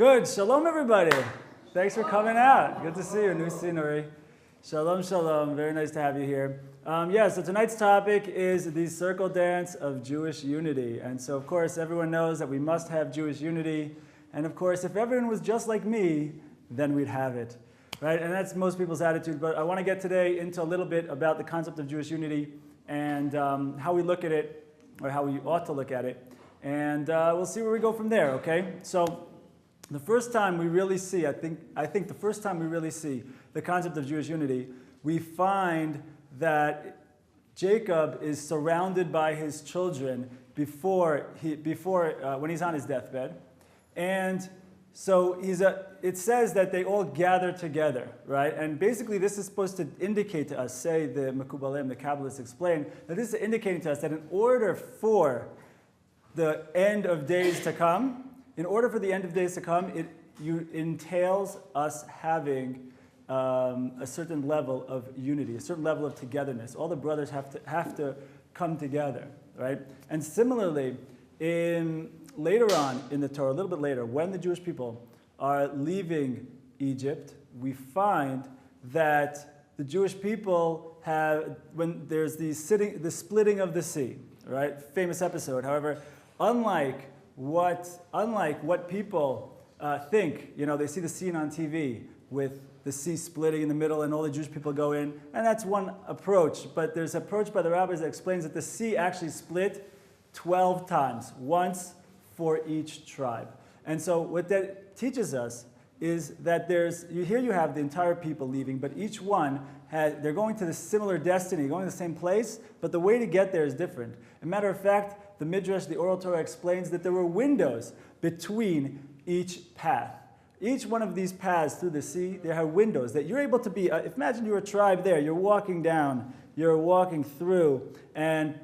Good. Shalom, everybody. Thanks for coming out. Good to see you. New scenery. Shalom, shalom. Very nice to have you here. So tonight's topic is the circle dance of Jewish unity. And so, of course, everyone knows that we must have Jewish unity. And, of course, if everyone was just like me, then we'd have it. Right? And that's most people's attitude. But I want to get today into a little bit about the concept of Jewish unity and how we look at it, or how we ought to look at it. And we'll see where we go from there, okay? So the first time we really see, I think the first time we really see the concept of Jewish unity, we find that Jacob is surrounded by his children when he's on his deathbed. And so it says that they all gather together, right? And basically this is supposed to indicate to us, say the Mekubalim, the Kabbalists explain, that this is indicating to us that in order for the end of days to come, it entails us having a certain level of unity, a certain level of togetherness. All the brothers have to come together, right? And similarly, later on in the Torah, a little bit later, when the Jewish people are leaving Egypt, we find that the Jewish people when there's the splitting of the sea, right? Famous episode. However, unlike what people think, they see the scene on TV with the sea splitting in the middle and all the Jewish people go in, and that's one approach. But there's an approach by the rabbis that explains that the sea actually split 12 times, once for each tribe. And so what that teaches us is that here you have the entire people leaving, but each one they're going to the similar destiny, going to the same place, but the way to get there is different. As a matter of fact, the Midrash, the Oral Torah, explains that there were windows between each path. Each one of these paths through the sea, there are windows that you're able to be. Imagine you're a tribe there. You're walking down, you're walking through, and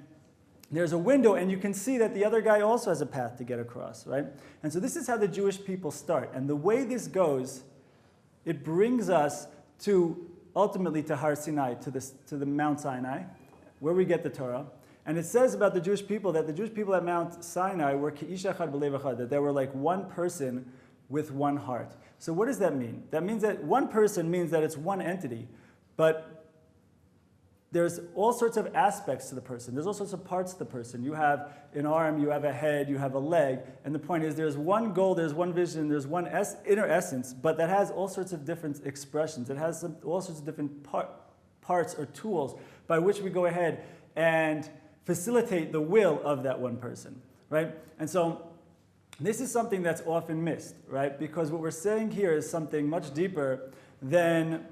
there's a window, and you can see that the other guy also has a path to get across, right? And so this is how the Jewish people start. And the way this goes, it brings us ultimately to Har Sinai, to the Mount Sinai, where we get the Torah. And it says about the Jewish people that the Jewish people at Mount Sinai were Ki'ish Echad B'Lev Echad, that they were like one person with one heart. So what does that mean? That means that one person means that it's one entity, but there's all sorts of aspects to the person. There's all sorts of parts to the person. You have an arm, you have a head, you have a leg, and the point is there's one goal, there's one vision, there's one inner essence, but that has all sorts of different expressions. It has all sorts of different parts or tools by which we go ahead and facilitate the will of that one person, right? And so this is something that's often missed, right? Because what we're saying here is something much deeper than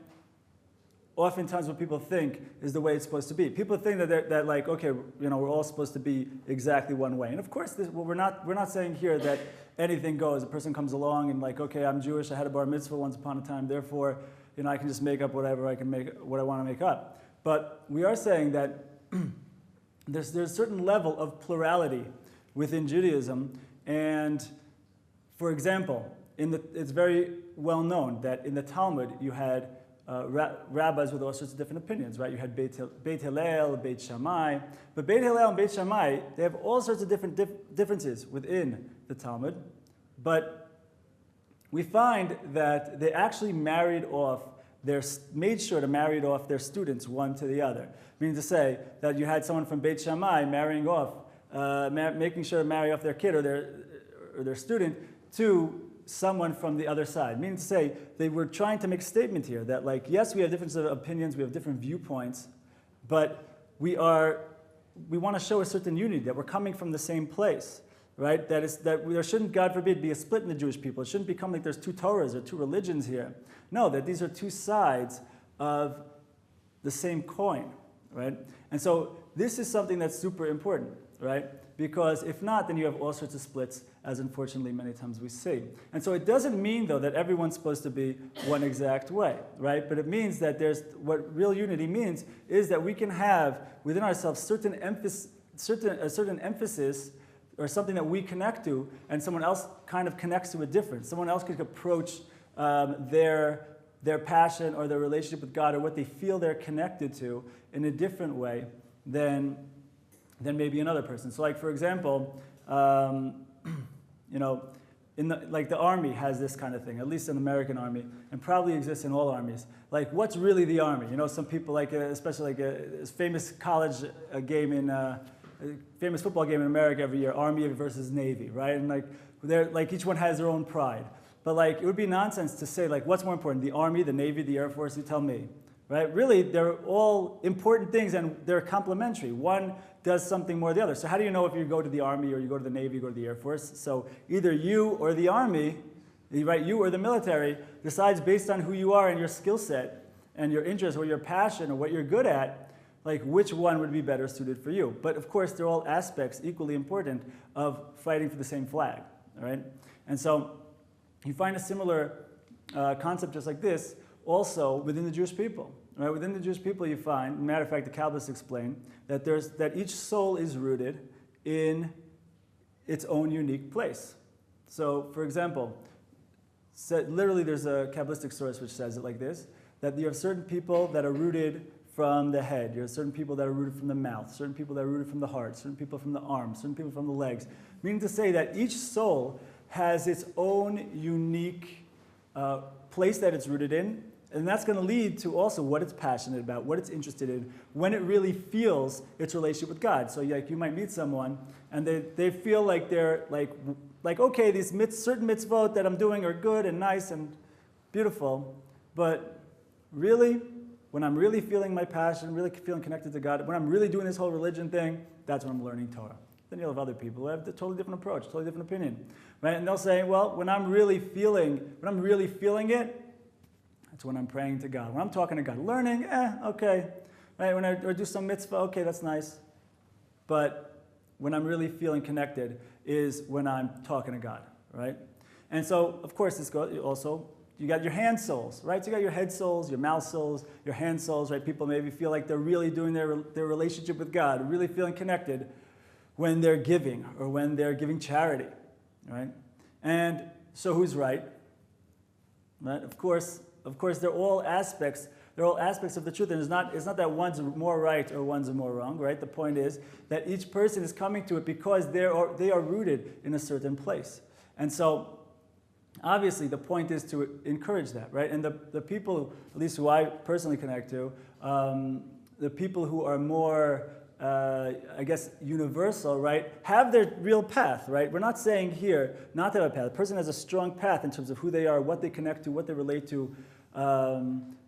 oftentimes what people think is the way it's supposed to be. People think that like, okay, we're all supposed to be exactly one way. And of course, we're not saying here that anything goes. A person comes along and like, okay, I'm Jewish, I had a bar mitzvah once upon a time, therefore, I can just make up whatever I can what I want to make up. But we are saying that there's a certain level of plurality within Judaism. And for example, it's very well known that in the Talmud you had rabbis with all sorts of different opinions, right? You had Beit Hillel, Beit Shammai. But Beit Hillel and Beit Shammai, they have all sorts of different differences within the Talmud. But we find that they actually made sure to marry off their students one to the other. Meaning to say that you had someone from Beit Shammai making sure to marry off their kid or their student to someone from the other side. Meaning to say, they were trying to make a statement here that, like, yes, we have different opinions, we have different viewpoints, but we want to show a certain unity, that we're coming from the same place, right? That there shouldn't, God forbid, be a split in the Jewish people. It shouldn't become like there's two Torahs or two religions here. No, that these are two sides of the same coin, right? And so this is something that's super important, right? Because if not, then you have all sorts of splits, as unfortunately many times we see. And so it doesn't mean, though, that everyone's supposed to be one exact way, right? But it means that what real unity means is that we can have within ourselves a certain emphasis or something that we connect to, and someone else kind of connects to it different. Someone else could approach their passion or their relationship with God or what they feel they're connected to in a different way than maybe another person. So like, for example, like the army has this kind of thing, at least in the American army, and probably exists in all armies. Like, what's really the army? You know, some people like, especially like a famous college game in, famous football game in America every year, Army versus Navy, right? And like, they're like each one has their own pride. But like, it would be nonsense to say like, what's more important, the Army, the Navy, the Air Force? You tell me, right? Really, they're all important things and they're complementary. One does something more than the other. So how do you know if you go to the Army or you go to the Navy, you go to the Air Force? So either you or the Army, right, you or the military decides based on who you are and your skill set and your interest or your passion or what you're good at, like which one would be better suited for you. But of course, they're all aspects equally important of fighting for the same flag, all right? And so you find a similar concept just like this also within the Jewish people. Right? Within the Jewish people you find, matter of fact, the Kabbalists explain that each soul is rooted in its own unique place. So, for example, literally there's a Kabbalistic source which says it like this, that you have certain people that are rooted from the head, you have certain people that are rooted from the mouth, certain people that are rooted from the heart, certain people from the arms, certain people from the legs, meaning to say that each soul has its own unique place that it's rooted in, and that's going to lead to also what it's passionate about, what it's interested in, when it really feels its relationship with God. So like you might meet someone, and they feel like they're like okay, these certain mitzvot that I'm doing are good and nice and beautiful, but really, when I'm really feeling my passion, really feeling connected to God, when I'm really doing this whole religion thing, that's when I'm learning Torah. Then you'll have other people who have a totally different approach, totally different opinion, right? And they'll say, well, when I'm really feeling it, that's when I'm praying to God. When I'm talking to God, learning, okay. Right? When I do some mitzvah, okay, that's nice. But when I'm really feeling connected is when I'm talking to God, right? And so, of course, this goes also, you got your hand souls, right? So you got your head souls, your mouth souls, your hand souls, right? People maybe feel like they're really doing their relationship with God, really feeling connected when they're giving or when they're giving charity, right? And so who's right? Right? Of course, they're all aspects of the truth, and it's not that one's more right or one's more wrong, right? The point is that each person is coming to it because they are rooted in a certain place. And so, obviously, the point is to encourage that, right? And the people, at least who I personally connect to, the people who are more, I guess, universal, right, have their real path, right? We're not saying here not to have a path. A person has a strong path in terms of who they are, what they connect to, what they relate to,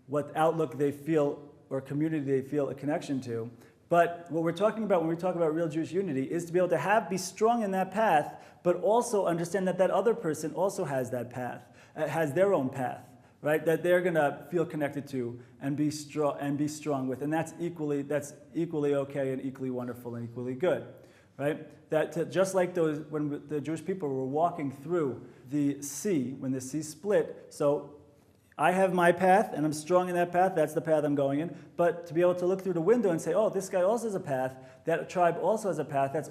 what outlook they feel or community they feel a connection to. But what we're talking about when we talk about real Jewish unity is to be able to be strong in that path, but also understand that other person also has that path, has their own path, right? That they're going to feel connected to and be strong with, and that's equally okay and equally wonderful and equally good, right? That just like when the Jewish people were walking through the sea, when the sea split, so I have my path, and I'm strong in that path. That's the path I'm going in. But to be able to look through the window and say, oh, this guy also has a path. That tribe also has a path. That's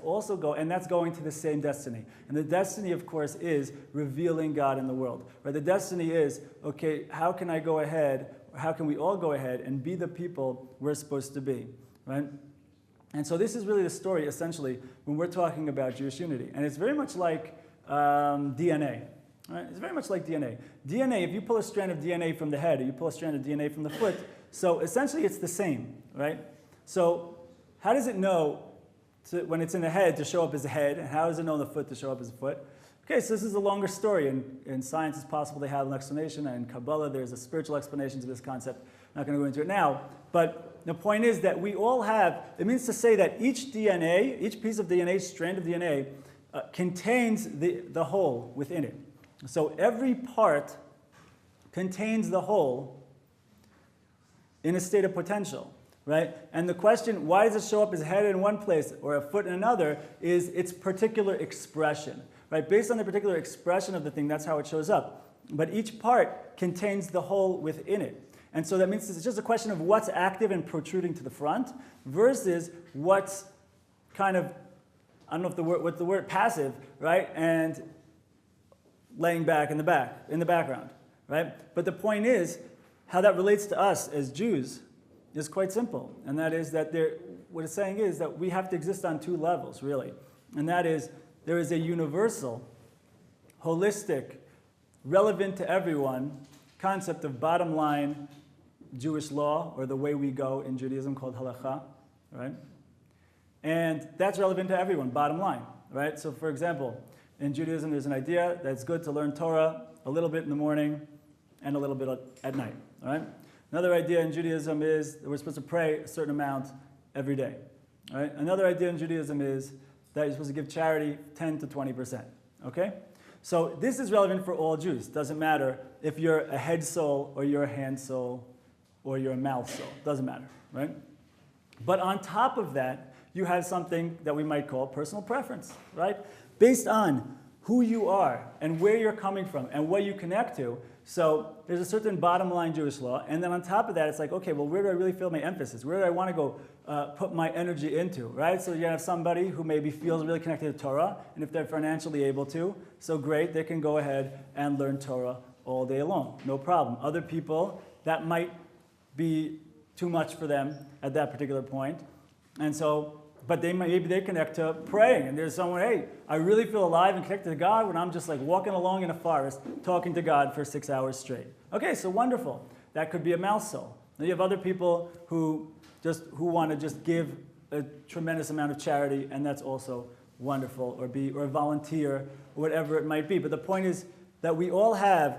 going to the same destiny. And the destiny, of course, is revealing God in the world. Right? The destiny is, okay, how can I go ahead, or how can we all go ahead and be the people we're supposed to be, right? And so this is really the story, essentially, when we're talking about Jewish unity. And it's very much like DNA. Right? It's very much like DNA. DNA, if you pull a strand of DNA from the head, or you pull a strand of DNA from the foot, so essentially it's the same, right? So how does it know when it's in the head to show up as a head, and how does it know in the foot to show up as a foot? Okay, so this is a longer story. In science, it's possible they have an explanation, and in Kabbalah, there's a spiritual explanation to this concept. I'm not going to go into it now, but the point is that we all have, it means to say that each DNA, each piece of DNA, strand of DNA, contains the whole within it. So every part contains the whole in a state of potential, right? And the question, why does it show up as a head in one place or a foot in another, is its particular expression, right? Based on the particular expression of the thing, that's how it shows up. But each part contains the whole within it. And so that means it's just a question of what's active and protruding to the front versus what's kind of, I don't know what the word passive, right? And laying back in the background, right? But the point is, how that relates to us as Jews is quite simple. And that is that what it's saying is that we have to exist on two levels, really. And that is, there is a universal holistic, relevant to everyone concept of bottom line Jewish law, or the way we go in Judaism, called halakha, right? And that's relevant to everyone, bottom line, right? So for example, in Judaism there's an idea that it's good to learn Torah a little bit in the morning and a little bit at night, all right? Another idea in Judaism is that we're supposed to pray a certain amount every day, all right? Another idea in Judaism is that you're supposed to give charity 10 to 20%, okay? So this is relevant for all Jews. Doesn't matter if you're a head soul or you're a hand soul or you're a mouth soul. Doesn't matter, right? But on top of that, you have something that we might call personal preference, right? Based on who you are and where you're coming from and what you connect to. So there's a certain bottom line Jewish law, and then on top of that, it's like, okay, well, where do I really feel my emphasis? Where do I want to go put my energy into, right? So you have somebody who maybe feels really connected to Torah, and if they're financially able to, so great, they can go ahead and learn Torah all day long, no problem. Other people, that might be too much for them at that particular point, and so, but maybe they connect to praying, and there's someone, hey, I really feel alive and connected to God when I'm just like walking along in a forest talking to God for 6 hours straight. Okay, so wonderful. That could be a mouth soul. Now you have other people who want to just give a tremendous amount of charity, and that's also wonderful, or volunteer, or whatever it might be. But the point is that we all have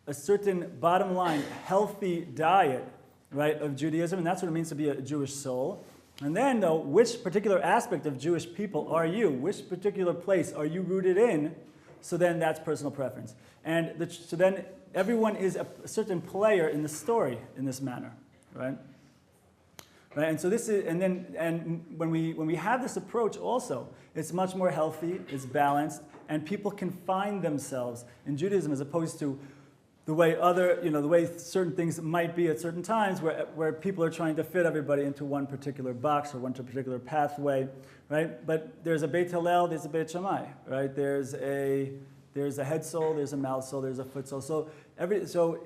a certain bottom line, healthy diet, right, of Judaism, and that's what it means to be a Jewish soul. And then, though, which particular aspect of Jewish people are you? Which particular place are you rooted in? So then that's personal preference. And so then everyone is a certain player in the story in this manner, right? Right? And so this is, and when we have this approach also, it's much more healthy, it's balanced, and people can find themselves in Judaism as opposed to the way the way certain things might be at certain times, where people are trying to fit everybody into one particular box or one particular pathway, right? But there's a Beit Hillel, there's a Beit Shammai, right? There's a head soul, there's a mouth soul, there's a foot soul. So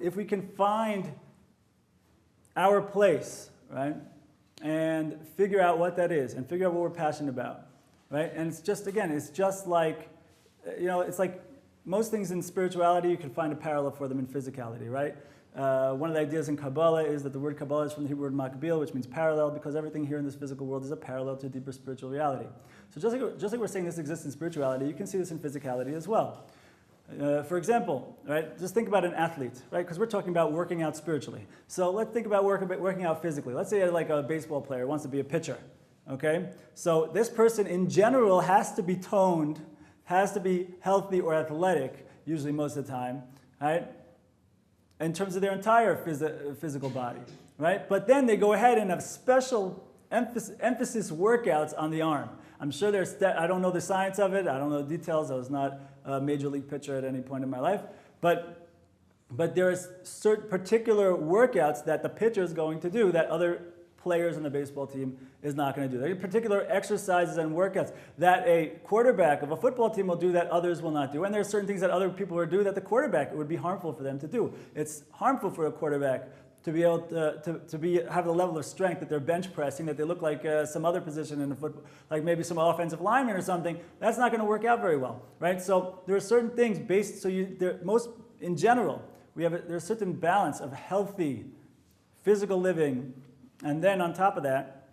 if we can find our place, right, and figure out what that is, and figure out what we're passionate about, right? And it's just like, it's like most things in spirituality, you can find a parallel for them in physicality, right? One of the ideas in Kabbalah is that the word Kabbalah is from the Hebrew word makbil, which means parallel, because everything here in this physical world is a parallel to a deeper spiritual reality. So just like we're saying this exists in spirituality, you can see this in physicality as well. For example, right, just think about an athlete, right? Because we're talking about working out spiritually. So let's think about working out physically. Let's say like a baseball player wants to be a pitcher, okay? So this person in general has to be toned, has to be healthy or athletic, usually most of the time, right? In terms of their entire physical body, right? But then they go ahead and have special emphasis workouts on the arm. I'm sure I don't know the science of it, I don't know the details, I was not a major league pitcher at any point in my life, but there's certain particular workouts that the pitcher is going to do that other players on the baseball team is not going to do. There are particular exercises and workouts that a quarterback of a football team will do that others will not do. And there are certain things that other people will do that the quarterback, it would be harmful for them to do. It's harmful for a quarterback to be able to have the level of strength that they're bench pressing, that they look like some other position in the football, like maybe some offensive lineman or something. That's not going to work out very well, right? So there are certain things in general, there's a certain balance of healthy physical living. And then on top of that,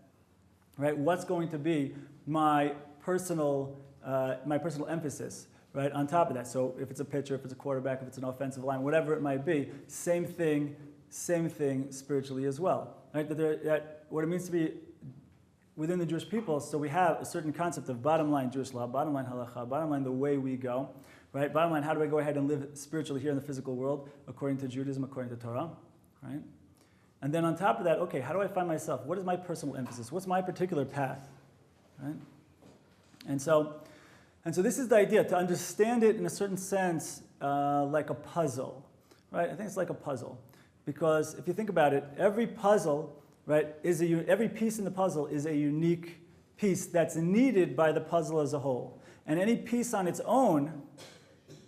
right, what's going to be my personal emphasis, right, on top of that? So if it's a pitcher, if it's a quarterback, if it's an offensive line, whatever it might be, same thing spiritually as well, right? That what it means to be within the Jewish people, so we have a certain concept of bottom line Jewish law, bottom line halakha, bottom line the way we go, right? Bottom line, how do I go ahead and live spiritually here in the physical world according to Judaism, according to Torah, right? And then on top of that, okay, how do I find myself? What is my personal emphasis? What's my particular path? Right? And so this is the idea, to understand it in a certain sense like a puzzle. Right? I think it's like a puzzle. Because if you think about it, every puzzle, right, every piece in the puzzle is a unique piece that's needed by the puzzle as a whole. And any piece on its own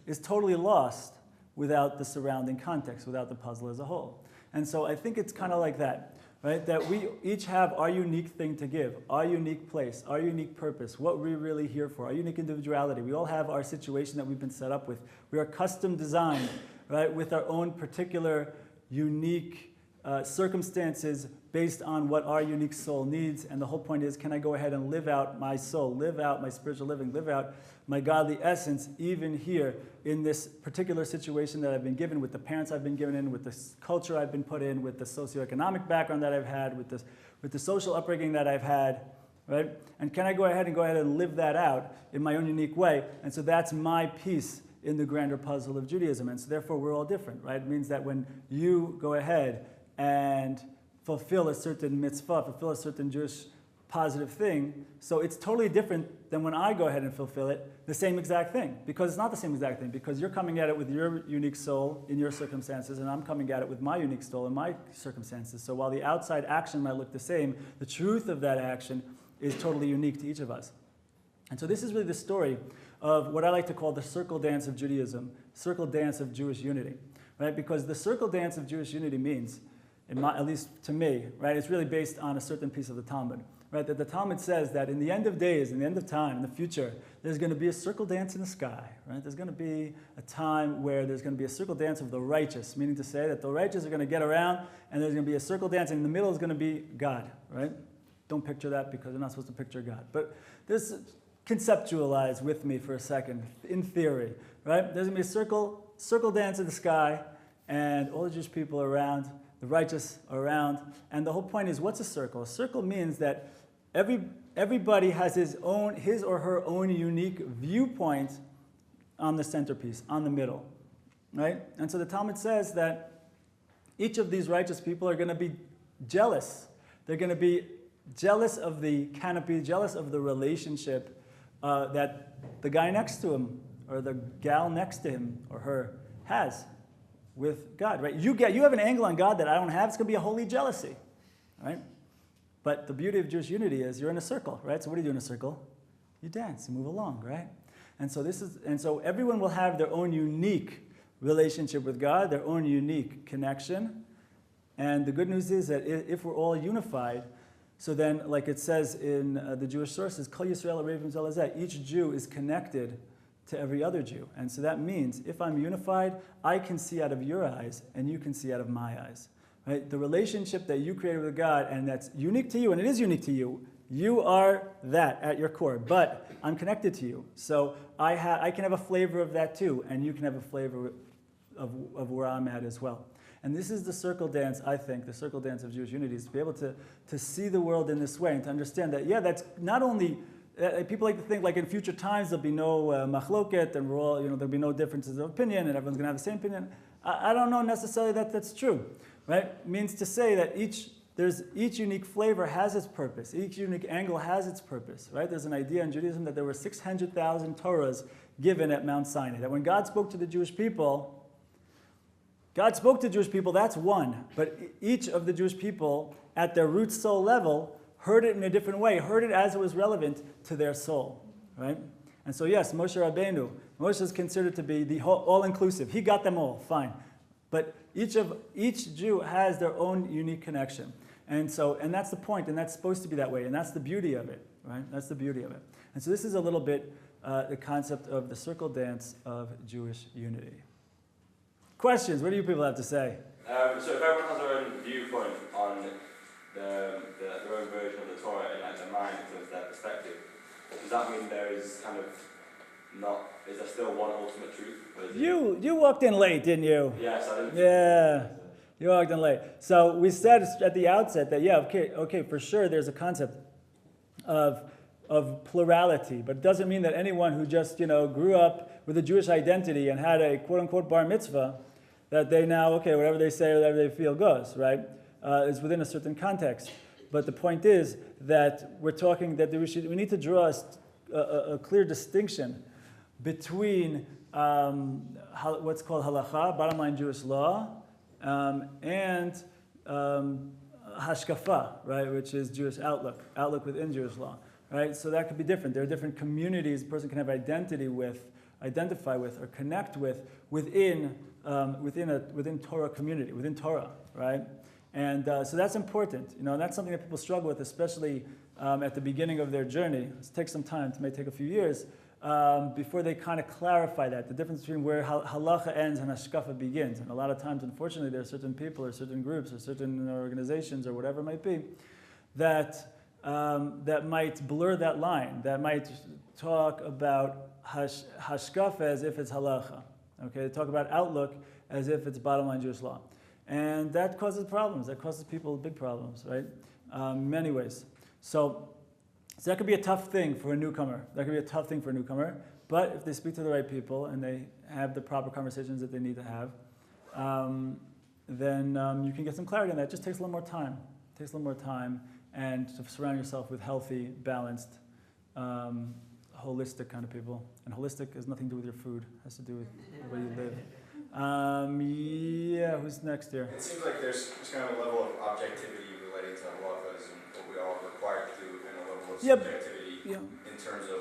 is totally lost without the surrounding context, without the puzzle as a whole. And so I think it's kind of like that. right? That we each have our unique thing to give, our unique place, our unique purpose, what we're really here for, our unique individuality. We all have our situation that we've been set up with. We are custom designed, right, with our own particular unique circumstances based on what our unique soul needs. And the whole point is, can I go ahead and live out my soul, live out my spiritual living, live out my godly essence, even here in this particular situation that I've been given, with the parents I've been given in, with the culture I've been put in, with the socioeconomic background that I've had, with the social upbringing that I've had, right? And can I go ahead and live that out in my own unique way? And so that's my piece in the grander puzzle of Judaism. And so therefore we're all different, right? It means that when you go ahead and fulfill a certain mitzvah, fulfill a certain Jewish positive thing, so it's totally different than when I go ahead and fulfill it, the same exact thing. Because it's not the same exact thing, because you're coming at it with your unique soul in your circumstances, and I'm coming at it with my unique soul in my circumstances. So while the outside action might look the same, the truth of that action is totally unique to each of us. And so this is really the story of what I like to call the circle dance of Judaism, circle dance of Jewish unity, right? Because the circle dance of Jewish unity means, at least to me, right, it's really based on a certain piece of the Talmud, right? That the Talmud says that in the end of days, in the end of time, in the future, there's going to be a circle dance in the sky, right? There's going to be a time where there's going to be a circle dance of the righteous, meaning to say that the righteous are going to get around, and there's going to be a circle dance, and in the middle is going to be God, right? Don't picture that, because you're not supposed to picture God. But this, conceptualize with me for a second, in theory, right? There's going to be a circle dance in the sky, and all the Jewish people are around, the righteous are around, and the whole point is, what's a circle? A circle means that everybody has his or her own unique viewpoint on the centerpiece, on the middle, right? And so the Talmud says that each of these righteous people are going to be jealous. They're going to be jealous of the canopy, jealous of the relationship that the guy next to him or the gal next to him or her has with God, right? You have an angle on God that I don't have. It's going to be a holy jealousy, right? But the beauty of Jewish unity is you're in a circle, right? So what do you do in a circle? You dance, you move along, right? And so everyone will have their own unique relationship with God, their own unique connection. And the good news is that if we're all unified, so then, like it says in the Jewish sources, Kol Yisrael Arevim Zeh Lezeh, each Jew is connected to every other Jew. And so that means if I'm unified, I can see out of your eyes and you can see out of my eyes. Right? The relationship that you created with God, and that's unique to you, and it is unique to you, you are that at your core, but I'm connected to you. So I can have a flavor of that too, and you can have a flavor of where I'm at as well. And this is the circle dance, I think, the circle dance of Jewish unity, is to be able to see the world in this way and to understand that, yeah, that's not only, people like to think like in future times there'll be no machloket and we're all, there'll be no differences of opinion and everyone's going to have the same opinion. I don't know necessarily that that's true, right? It means to say that each unique flavor has its purpose. Each unique angle has its purpose, right? There's an idea in Judaism that there were 600,000 Torahs given at Mount Sinai. That when God spoke to the Jewish people, that's one. But each of the Jewish people at their root soul level heard it in a different way, heard it as it was relevant to their soul, right? And so yes, Moshe Rabbeinu, Moshe is considered to be the all-inclusive. He got them all, fine. But each Jew has their own unique connection. And that's the point, and that's supposed to be that way, and that's the beauty of it, right? That's the beauty of it. And so this is a little bit the concept of the circle dance of Jewish unity. Questions? What do you people have to say? So if everyone has their own viewpoint on their own version of the Torah in like their mind in terms of their perspective, does that mean there is kind of is there still one ultimate truth? You walked in late, didn't you? Yes, I didn't. Yeah, you walked in late. So we said at the outset that, okay, for sure there's a concept of plurality, but it doesn't mean that anyone who just, grew up with a Jewish identity and had a quote-unquote bar mitzvah, that they now, whatever they say, whatever they feel goes, right? It's within a certain context. But the point is that we're talking that we need to draw a clear distinction between what's called halacha, bottom line Jewish law, and hashkafa, right, which is Jewish outlook within Jewish law, right? So that could be different. There are different communities a person can have identify with, or connect with within Torah community, within Torah, right? And so that's important, and that's something that people struggle with, especially at the beginning of their journey. It takes some time, it may take a few years, before they kind of clarify that, the difference between where halacha ends and hashkafa begins. And a lot of times, unfortunately, there are certain people or certain groups or certain organizations or whatever it might be that might blur that line, that might talk about hashkafa as if it's halacha. Okay, they talk about outlook as if it's bottom line Jewish law. And that causes problems. That causes people big problems, right? In many ways. So that could be a tough thing for a newcomer. But if they speak to the right people and they have the proper conversations that they need to have, then you can get some clarity on that. It just takes a little more time. And to surround yourself with healthy, balanced, holistic kind of people. And holistic has nothing to do with your food. It has to do with the way you live. Who's next here? It seems like there's kind of a level of objectivity relating to halachas and what we are required to do, and a level of subjectivity in terms of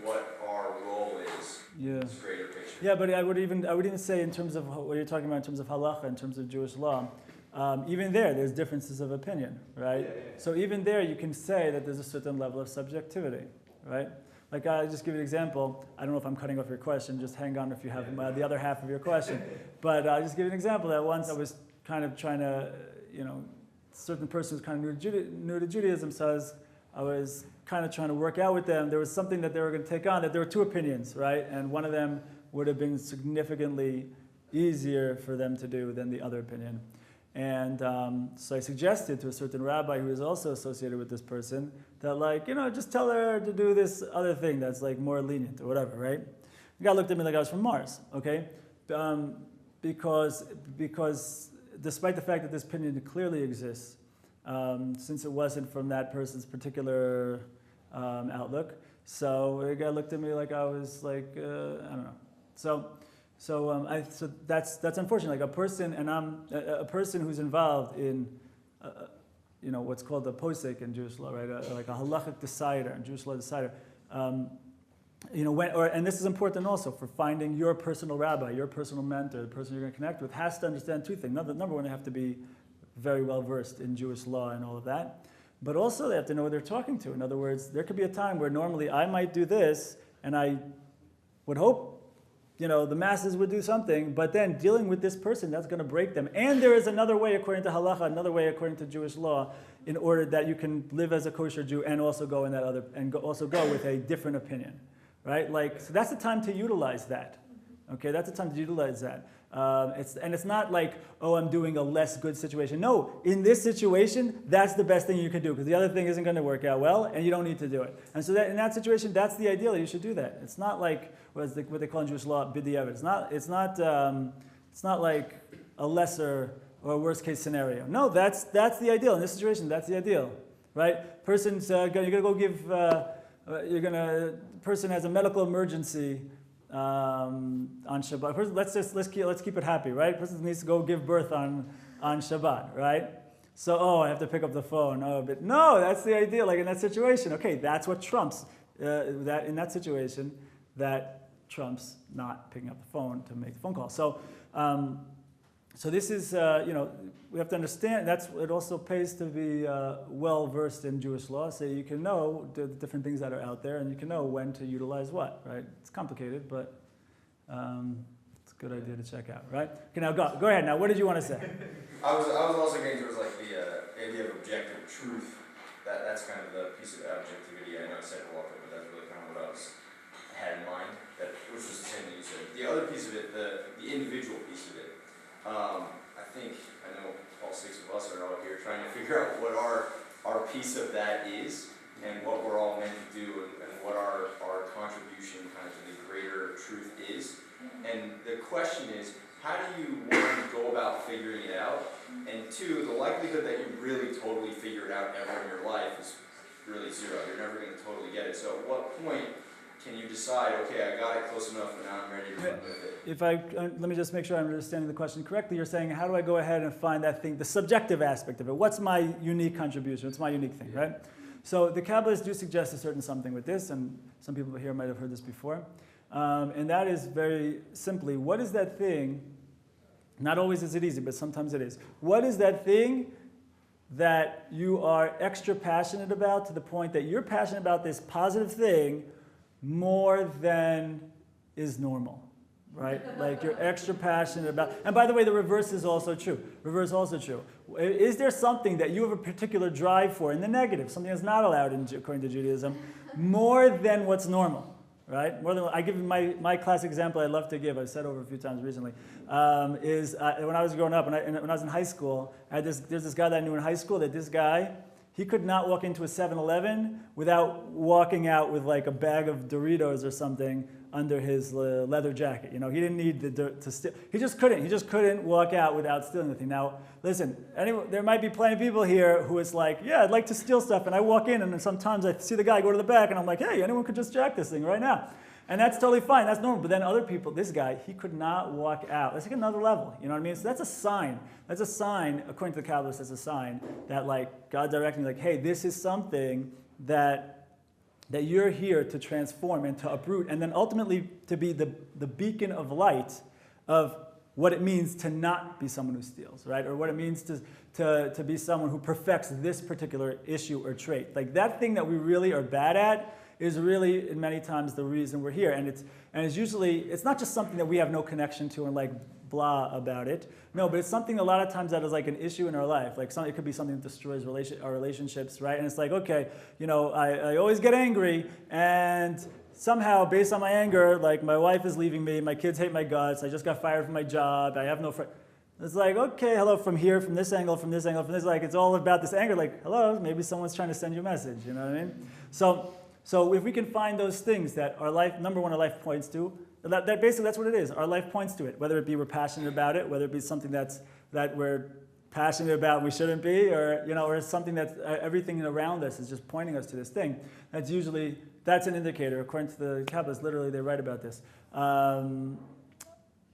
what our role is. This greater picture. Yeah, but I would even say in terms of what you're talking about in terms of halacha, in terms of Jewish law, even there's differences of opinion, right? So even there, you can say that there's a certain level of subjectivity, right? Like I'll just give you an example. I don't know if I'm cutting off your question. Just hang on if you have the other half of your question. But I'll just give you an example that once I was kind of trying to, certain person who's kind of new to Judaism, so I was kind of trying to work out with them. There was something that they were going to take on, that there were two opinions, right? And one of them would have been significantly easier for them to do than the other opinion. And so I suggested to a certain rabbi who was also associated with this person that just tell her to do this other thing that's like more lenient or whatever, right? The guy looked at me like I was from Mars, okay? Because despite the fact that this opinion clearly exists, since it wasn't from that person's particular outlook, so the guy looked at me like I was like, I don't know. So that's unfortunate. Like a person who's involved in, what's called a posek in Jewish law, right? Like a halachic decider, a Jewish law decider. And this is important also for finding your personal rabbi, your personal mentor, the person you're going to connect with, has to understand two things. Number one, they have to be very well versed in Jewish law and all of that. But also they have to know what they're talking to. In other words, there could be a time where normally I might do this, and I would hope the masses would do something, but then dealing with this person, that's going to break them. And there is another way according to halacha, another way according to Jewish law, in order that you can live as a kosher Jew and also go in that other, and also go with a different opinion, right? So that's the time to utilize that. Okay, that's the time to utilize that. It's not like, I'm doing a less good situation. No, in this situation, that's the best thing you can do, because the other thing isn't going to work out well, and you don't need to do it. And so that in that situation, that's the ideal. You should do that. It's not like what they call in Jewish law b'diavad. It's not like a lesser or worst case scenario. No, that's the ideal. In this situation, that's the ideal, right? Person's you're gonna go give. Person has a medical emergency. On Shabbat. Let's keep it happy, right? Person needs to go give birth on Shabbat, right? So, I have to pick up the phone. But no, that's the idea. Like in that situation, okay, that's what trumps. That in that situation, that trumps not picking up the phone to make the phone call. So this is we have to understand. It also pays to be well versed in Jewish law, so you can know the different things that are out there, and you can know when to utilize what. Right? It's complicated, but it's a good idea to check out. Right? Okay, now go ahead. Now, what did you want to say? I was also getting towards like the idea of objective truth. That's kind of the piece of objectivity. I know I said Walker, but that's really kind of what I had in mind. Which was the same thing you said. The other piece of it, the individual piece of it. I know all six of us are out here trying to figure out what our piece of that is and what we're all meant to do and what our contribution kind of to the greater truth is. And the question is, how do you, one, go about figuring it out? And two, the likelihood that you really totally figure it out ever in your life is really zero. You're never going to totally get it. So at what point can you decide, okay, I got it close enough and now I'm ready to run with it? Let me just make sure I'm understanding the question correctly. You're saying, how do I go ahead and find that thing, the subjective aspect of it? What's my unique contribution? What's my unique thing, right? So the Kabbalists do suggest a certain something with this, and some people here might have heard this before. And that is very simply, what is that thing, not always is it easy, but sometimes it is. What is that thing that you are extra passionate about, to the point that you're passionate about this positive thing more than is normal, right? Like you're extra passionate about, and by the way, the reverse is also true. Reverse also true. Is there something that you have a particular drive for in the negative, something that's not allowed according to Judaism, more than what's normal? Right? More than I give you my classic example I love to give, I've said over a few times recently, is when I was growing up, when I was in high school, there's this guy that I knew in high school, that this guy, he could not walk into a 7-Eleven without walking out with like a bag of Doritos or something under his leather jacket. You know, he didn't need to steal. He just couldn't walk out without stealing anything. Now, listen, there might be plenty of people here who is like, yeah, I'd like to steal stuff, and I walk in, and sometimes I see the guy go to the back, and I'm like, hey, anyone could just jack this thing right now. And that's totally fine, that's normal. But then other people, this guy, he could not walk out. That's like another level, you know what I mean? So that's a sign. That's a sign, according to the Kabbalists, that's a sign that like God directing, like, hey, this is something that you're here to transform and to uproot, and then ultimately to be the beacon of light of what it means to not be someone who steals, right? Or what it means to be someone who perfects this particular issue or trait. Like that thing that we really are bad at is really, in many times, the reason we're here. And it's usually, it's not just something that we have no connection to and like blah about it. No, but it's something a lot of times that is like an issue in our life. Like it could be something that destroys our relationships, right? And it's like, okay, you know, I always get angry, and somehow, based on my anger, like my wife is leaving me, my kids hate my guts, I just got fired from my job, I have no friends. It's like, okay, hello, from here, from this angle, from this angle, from this, like it's all about this anger. Like, hello, maybe someone's trying to send you a message, you know what I mean? So if we can find those things that our life, number one, our life points to, that basically that's what it is. Our life points to it, whether it be we're passionate about it, whether it be something that we're passionate about and we shouldn't be, or or something that everything around us is just pointing us to this thing. That's an indicator. According to the Kabbalists, literally they write about this.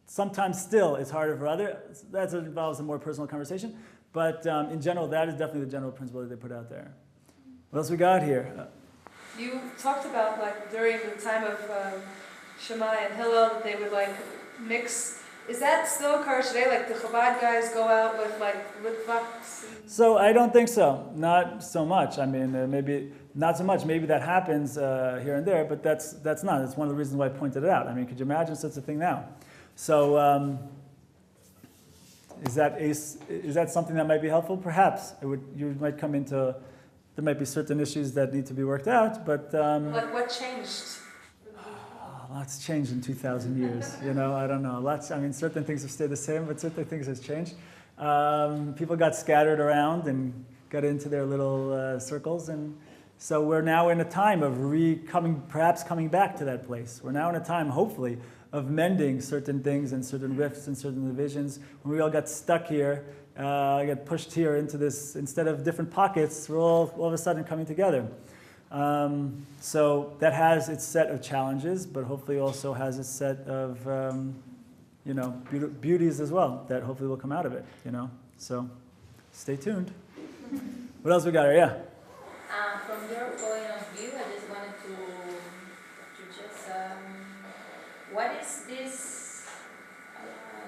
Sometimes still it's harder for others. That involves a more personal conversation. But in general, that is definitely the general principle that they put out there. What else we got here? You talked about like during the time of Shema and Hillel that they would like mix. Is that still occurs today? Like the Chabad guys go out with like litvaks? So I don't think so. Not so much. I mean, maybe not so much. Maybe that happens here and there, but that's not. It's one of the reasons why I pointed it out. I mean, could you imagine such a thing now? So is that something that might be helpful? Perhaps you might come into. There might be certain issues that need to be worked out, but like what changed? Lots changed in 2,000 years. I don't know. Certain things have stayed the same, but certain things has changed. People got scattered around and got into their little circles, and so we're now in a time of perhaps coming back to that place. We're now in a time, hopefully, of mending certain things and certain rifts and certain divisions. When we all got stuck here, got pushed here into this, instead of different pockets, we're all of a sudden coming together. So that has its set of challenges, but hopefully also has its set of, beauties as well that hopefully will come out of it. So stay tuned. What else we got here? Yeah. From your point of view, I just wanted to what is this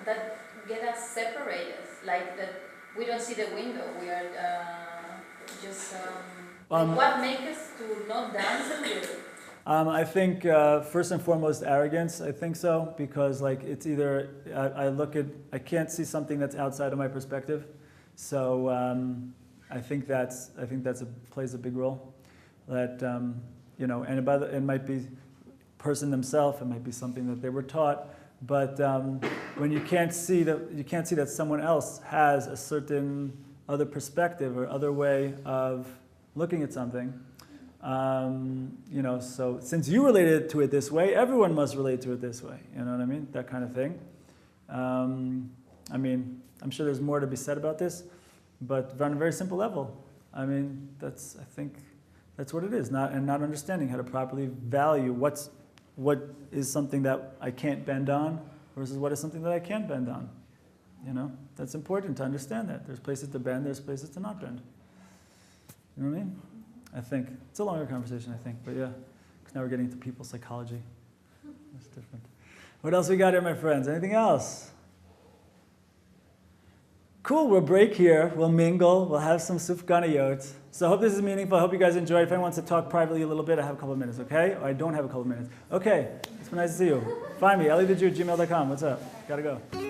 that get us separated? Like that we don't see the window. We are just. What makes us to not dance a little? I think first and foremost arrogance. I think so, because like it's either I can't see something that's outside of my perspective, so I think that's plays a big role. That and it might be person themselves. It might be something that they were taught. But when you can't see that someone else has a certain other perspective or other way of looking at something, so since you related to it this way, everyone must relate to it this way. You know what I mean? That kind of thing. I'm sure there's more to be said about this, but on a very simple level, I think that's what it is. Not understanding how to properly value what is something that I can't bend on versus what is something that I can bend on. That's important to understand that. There's places to bend, there's places to not bend. You know what I mean? I think. It's a longer conversation, I think, but yeah. Because now we're getting into people's psychology. That's different. What else we got here, my friends? Anything else? Cool, we'll break here, we'll mingle, we'll have some sufganiyot. So I hope this is meaningful, I hope you guys enjoyed. If anyone wants to talk privately a little bit, I have a couple of minutes, okay? Or I don't have a couple of minutes. Okay, it's been nice to see you. Find me, eli@gmail.com. What's up? Gotta go.